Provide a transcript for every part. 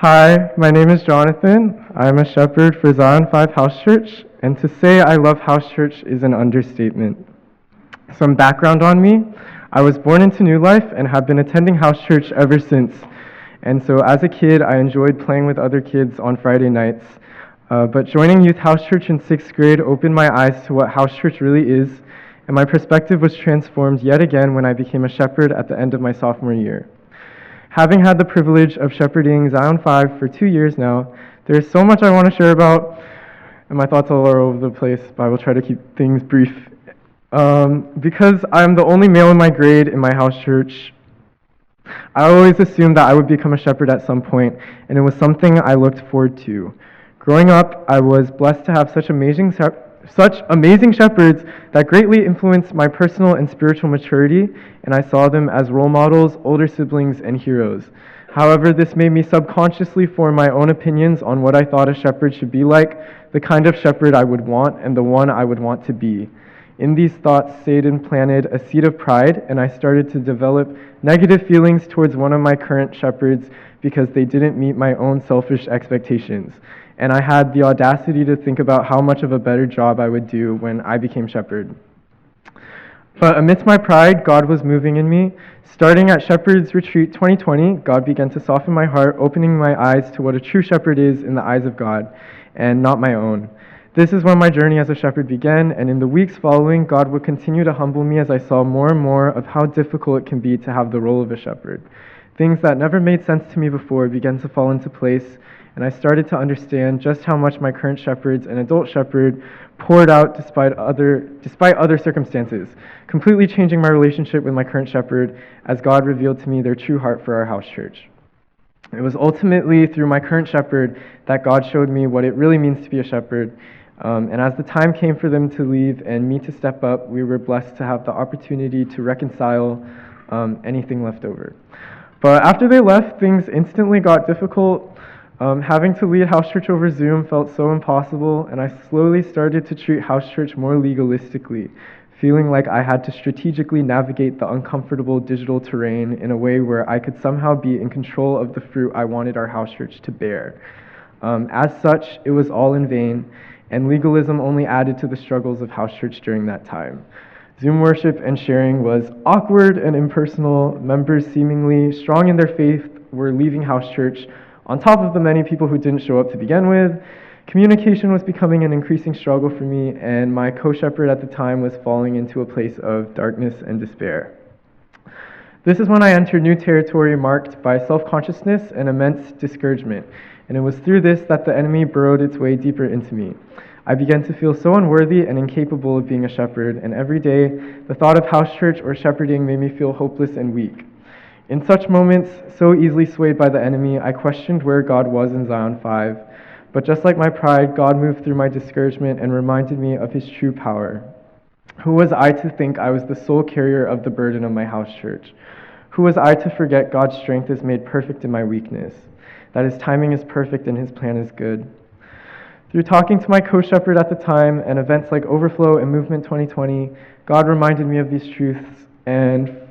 Hi, my name is Jonathan. I'm a shepherd for Zion 5 House Church, and to say I love house church is an understatement. Some background on me: I was born into New Life and have been attending house church ever since. And so as a kid, I enjoyed playing with other kids on Friday nights. But joining youth house church in 6th grade opened my eyes to what house church really is, and my perspective was transformed yet again when I became a shepherd at the end of my sophomore year. Having had the privilege of shepherding Zion 5 for 2 years now, there is so much I want to share about, and my thoughts all are over the place, but I will try to keep things brief. Because I'm the only male in my grade in my house church, I always assumed that I would become a shepherd at some point, and it was something I looked forward to. Growing up, I was blessed to have such amazing shepherds that greatly influenced my personal and spiritual maturity, and I saw them as role models, older siblings, and heroes. However, this made me subconsciously form my own opinions on what I thought a shepherd should be like, the kind of shepherd I would want, and the one I would want to be. In these thoughts, Satan planted a seed of pride, and I started to develop negative feelings towards one of my current shepherds because they didn't meet my own selfish expectations. And I had the audacity to think about how much of a better job I would do when I became shepherd. But amidst my pride, God was moving in me. Starting at Shepherd's Retreat 2020, God began to soften my heart, opening my eyes to what a true shepherd is in the eyes of God, and not my own. This is when my journey as a shepherd began, and in the weeks following, God would continue to humble me as I saw more and more of how difficult it can be to have the role of a shepherd. Things that never made sense to me before began to fall into place, and I started to understand just how much my current shepherds and adult shepherd poured out despite other circumstances, completely changing my relationship with my current shepherd as God revealed to me their true heart for our house church. It was ultimately through my current shepherd that God showed me what it really means to be a shepherd. And as the time came for them to leave and me to step up, we were blessed to have the opportunity to reconcile anything left over. But after they left, things instantly got difficult. Having to lead house church over Zoom felt so impossible, and I slowly started to treat house church more legalistically, feeling like I had to strategically navigate the uncomfortable digital terrain in a way where I could somehow be in control of the fruit I wanted our house church to bear. As such, it was all in vain, and legalism only added to the struggles of house church during that time. Zoom worship and sharing was awkward and impersonal. Members, seemingly strong in their faith, were leaving house church, on top of the many people who didn't show up to begin with. Communication was becoming an increasing struggle for me, and my co-shepherd at the time was falling into a place of darkness and despair. This is when I entered new territory marked by self-consciousness and immense discouragement, and it was through this that the enemy burrowed its way deeper into me. I began to feel so unworthy and incapable of being a shepherd, and every day the thought of house church or shepherding made me feel hopeless and weak. In such moments, so easily swayed by the enemy, I questioned where God was in Zion 5. But just like my pride, God moved through my discouragement and reminded me of his true power. Who was I to think I was the sole carrier of the burden of my house church? Who was I to forget God's strength is made perfect in my weakness, that his timing is perfect and his plan is good? Through talking to my co-shepherd at the time and events like Overflow and Movement 2020, God reminded me of these truths and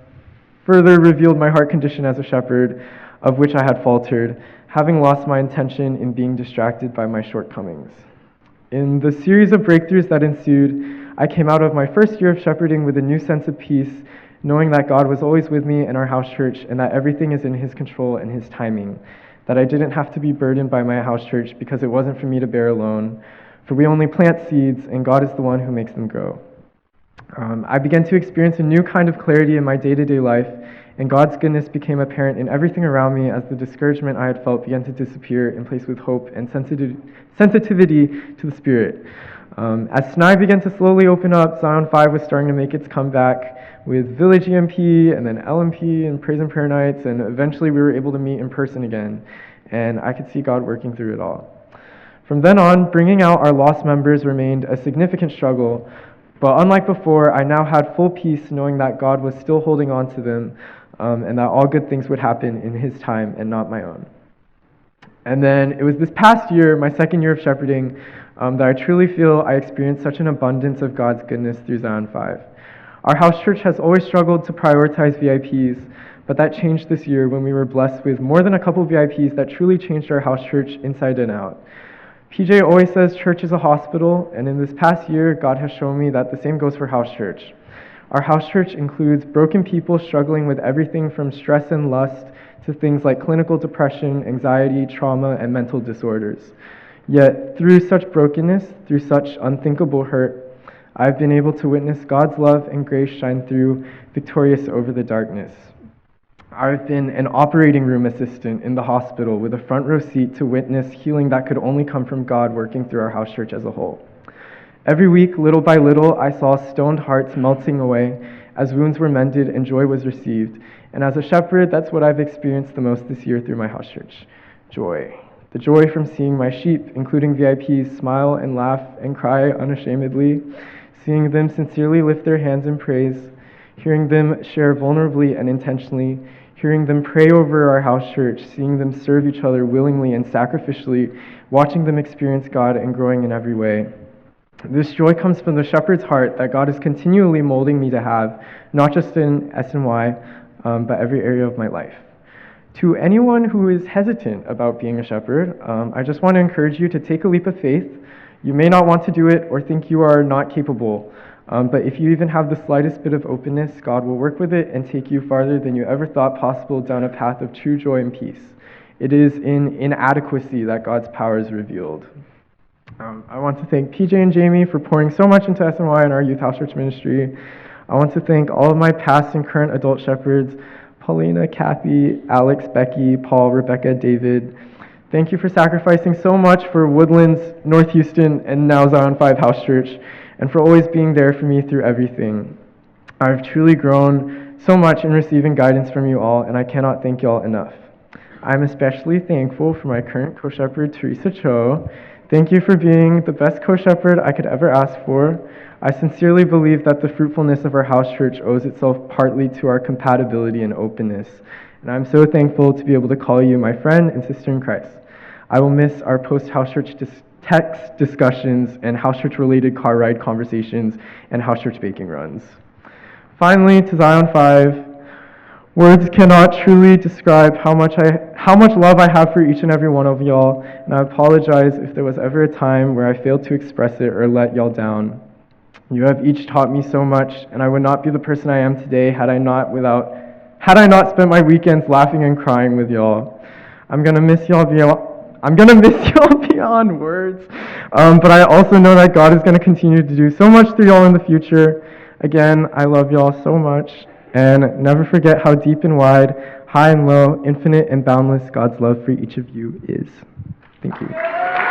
further revealed my heart condition as a shepherd, of which I had faltered, having lost my intention in being distracted by my shortcomings. In the series of breakthroughs that ensued, I came out of my first year of shepherding with a new sense of peace, knowing that God was always with me in our house church and that everything is in his control and his timing, that I didn't have to be burdened by my house church because it wasn't for me to bear alone, for we only plant seeds and God is the one who makes them grow. I began to experience a new kind of clarity in my day-to-day life, and God's goodness became apparent in everything around me as the discouragement I had felt began to disappear in place with hope and sensitivity to the Spirit. As SNY began to slowly open up, Zion 5 was starting to make its comeback with Village EMP and then LMP and Praise and Prayer Nights, and eventually we were able to meet in person again, and I could see God working through it all. From then on, bringing out our lost members remained a significant struggle, but unlike before, I now had full peace knowing that God was still holding on to them, and that all good things would happen in his time and not my own. And then it was this past year, my second year of shepherding, that I truly feel I experienced such an abundance of God's goodness through Zion 5. Our house church has always struggled to prioritize VIPs, But that changed this year when we were blessed with more than a couple VIPs that truly changed our house church inside and out. PJ always says church is a hospital, and in this past year, God has shown me that the same goes for house church. Our house church includes broken people struggling with everything from stress and lust to things like clinical depression, anxiety, trauma, and mental disorders. Yet, through such brokenness, through such unthinkable hurt, I've been able to witness God's love and grace shine through, victorious over the darkness. I've been an operating room assistant in the hospital with a front row seat to witness healing that could only come from God working through our house church as a whole. Every week, little by little, I saw stoned hearts melting away as wounds were mended and joy was received. And as a shepherd, that's what I've experienced the most this year through my house church. Joy. The joy from seeing my sheep, including VIPs, smile and laugh and cry unashamedly, seeing them sincerely lift their hands in praise, hearing them share vulnerably and intentionally, hearing them pray over our house church, seeing them serve each other willingly and sacrificially, watching them experience God and growing in every way. This joy comes from the shepherd's heart that God is continually molding me to have, not just in SNY, but every area of my life. To anyone who is hesitant about being a shepherd, I just want to encourage you to take a leap of faith. You may not want to do it or think you are not capable, but if you even have the slightest bit of openness, God will work with it and take you farther than you ever thought possible down a path of true joy and peace. It is in inadequacy that God's power is revealed. I want to thank PJ and Jamie for pouring so much into SNY and our youth house church ministry. I want to thank all of my past and current adult shepherds, Paulina, Kathy, Alex, Becky, Paul, Rebecca, David. Thank you for sacrificing so much for Woodlands, North Houston, and now Zion 5 House Church, and for always being there for me through everything. I've truly grown so much in receiving guidance from you all, and I cannot thank you all enough. I'm especially thankful for my current co-shepherd, Teresa Cho. Thank you for being the best co-shepherd I could ever ask for. I sincerely believe that the fruitfulness of our house church owes itself partly to our compatibility and openness, and I'm so thankful to be able to call you my friend and sister in Christ. I will miss our post-house church text discussions and house church related car ride conversations and house church baking runs. Finally, to Zion 5, words cannot truly describe how much love I have for each and every one of y'all, and I apologize if there was ever a time where I failed to express it or let y'all down. You have each taught me so much, and I would not be the person I am today had I not spent my weekends laughing and crying with y'all. I'm gonna miss y'all beyond words, but I also know that God is gonna continue to do so much through y'all in the future. Again, I love y'all so much, and never forget how deep and wide, high and low, infinite and boundless God's love for each of you is. Thank you.